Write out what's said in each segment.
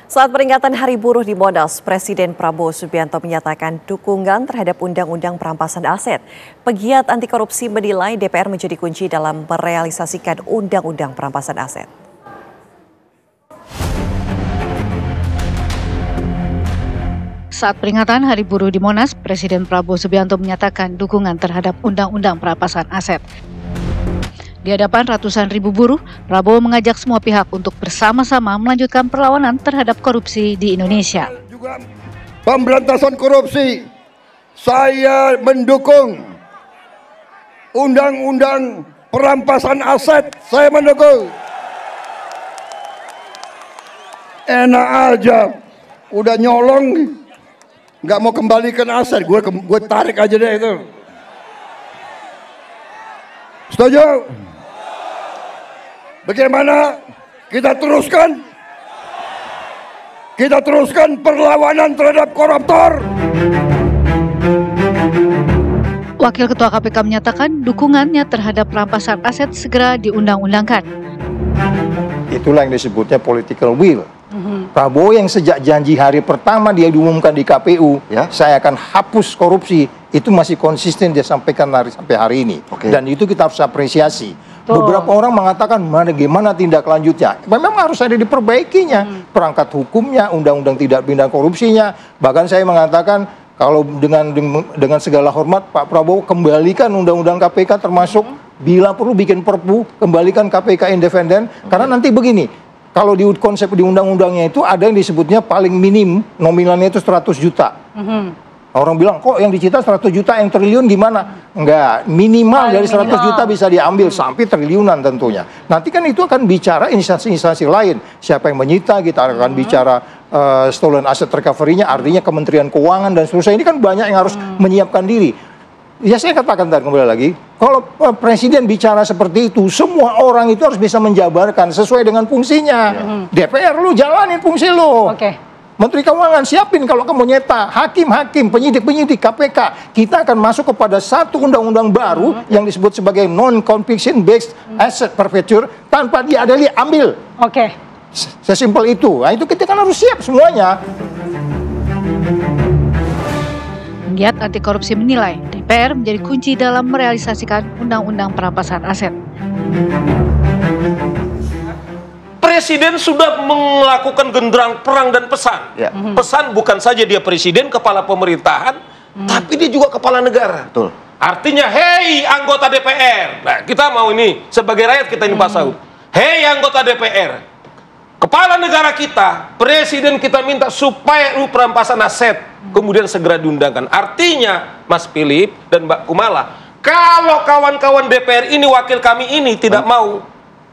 Saat peringatan Hari Buruh di Monas, Presiden Prabowo Subianto menyatakan dukungan terhadap Undang-Undang Perampasan Aset. Pegiat anti korupsi menilai DPR menjadi kunci dalam merealisasikan Undang-Undang Perampasan Aset. Saat peringatan Hari Buruh di Monas, Presiden Prabowo Subianto menyatakan dukungan terhadap Undang-Undang Perampasan Aset. Di hadapan ratusan ribu buruh, Prabowo mengajak semua pihak untuk bersama-sama melanjutkan perlawanan terhadap korupsi di Indonesia. Juga pemberantasan korupsi, saya mendukung Undang-Undang Perampasan Aset, saya mendukung. Enak aja, udah nyolong, nggak mau kembalikan aset, gue tarik aja deh itu. Setuju? Bagaimana kita teruskan? Kita teruskan perlawanan terhadap koruptor. Wakil Ketua KPK menyatakan dukungannya terhadap perampasan aset segera diundang-undangkan. Itulah yang disebutnya political will. Prabowo yang sejak janji hari pertama dia diumumkan di KPU, ya, saya akan hapus korupsi, itu masih konsisten dia sampaikan sampai hari ini. Dan itu kita harus apresiasi. Beberapa orang mengatakan bagaimana tindak lanjutnya. Memang harus ada diperbaikinya. Perangkat hukumnya, undang-undang tidak pidana korupsinya. Bahkan saya mengatakan kalau dengan segala hormat Pak Prabowo kembalikan undang-undang KPK termasuk bila perlu bikin perpu, kembalikan KPK independen. Karena nanti begini, kalau di konsep di undang-undangnya itu ada yang disebutnya paling minim, nominalnya itu 100 juta. Orang bilang, kok yang dicita 100 juta, yang triliun gimana? Enggak, minimal dari 100 juta bisa diambil sampai triliunan tentunya. Nanti kan itu akan bicara instansi-instansi lain. Siapa yang menyita, kita akan bicara stolen asset recovery-nya, artinya Kementerian Keuangan dan seterusnya. Ini kan banyak yang harus menyiapkan diri. Ya saya katakan tadi kembali lagi, kalau Presiden bicara seperti itu, semua orang itu harus bisa menjabarkan sesuai dengan fungsinya. DPR lu jalanin fungsi lu. Menteri Keuangan siapin kalau kamu nyeta, hakim-hakim, penyidik-penyidik KPK, kita akan masuk kepada satu undang-undang baru yang disebut sebagai non-conviction based asset forfeiture, tanpa diadili ambil. Sesimpel itu. Nah, itu kita kan harus siap semuanya. Giat anti korupsi menilai DPR menjadi kunci dalam merealisasikan Undang-Undang Perampasan Aset. Presiden sudah melakukan genderang perang dan pesan. Pesan bukan saja dia presiden, kepala pemerintahan, tapi dia juga kepala negara. Artinya, hei anggota DPR. Nah, kita mau ini, sebagai rakyat kita ini Pak Saud. Hei anggota DPR, kepala negara kita, presiden kita minta supaya perampasan aset kemudian segera diundangkan. Artinya, Mas Philip dan Mbak Kumala, kalau kawan-kawan DPR ini, wakil kami ini tidak mau,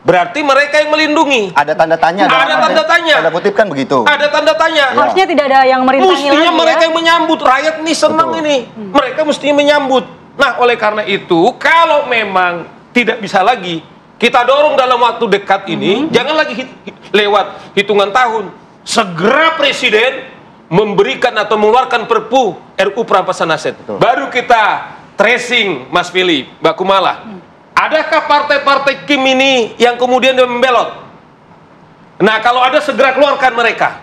berarti mereka yang melindungi. Ada tanda tanya. Ada tanda tanya. Tanda kutip kan begitu. Ada tanda tanya. Harusnya tidak ada yang merintangi lagi. Mestinya mereka yang menyambut. Rakyat ini senang ini. Mereka mestinya menyambut. Nah, oleh karena itu, kalau memang tidak bisa lagi, kita dorong dalam waktu dekat ini, jangan lagi lewat hitungan tahun. Segera Presiden memberikan atau mengeluarkan perpu RUU Perampasan Aset. Baru kita tracing, Mas Philip, Mbak Kumala. Adakah partai-partai Kim ini yang kemudian membelot? Nah, kalau ada segera keluarkan mereka.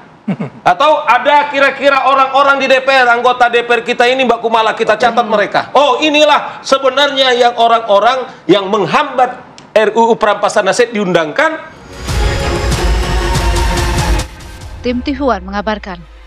Atau ada kira-kira orang-orang di DPR, anggota DPR kita ini Mbak Kumala, kita catat mereka. Oh, inilah sebenarnya yang orang-orang yang menghambat RUU Perampasan Aset diundangkan. Tim TV One mengabarkan.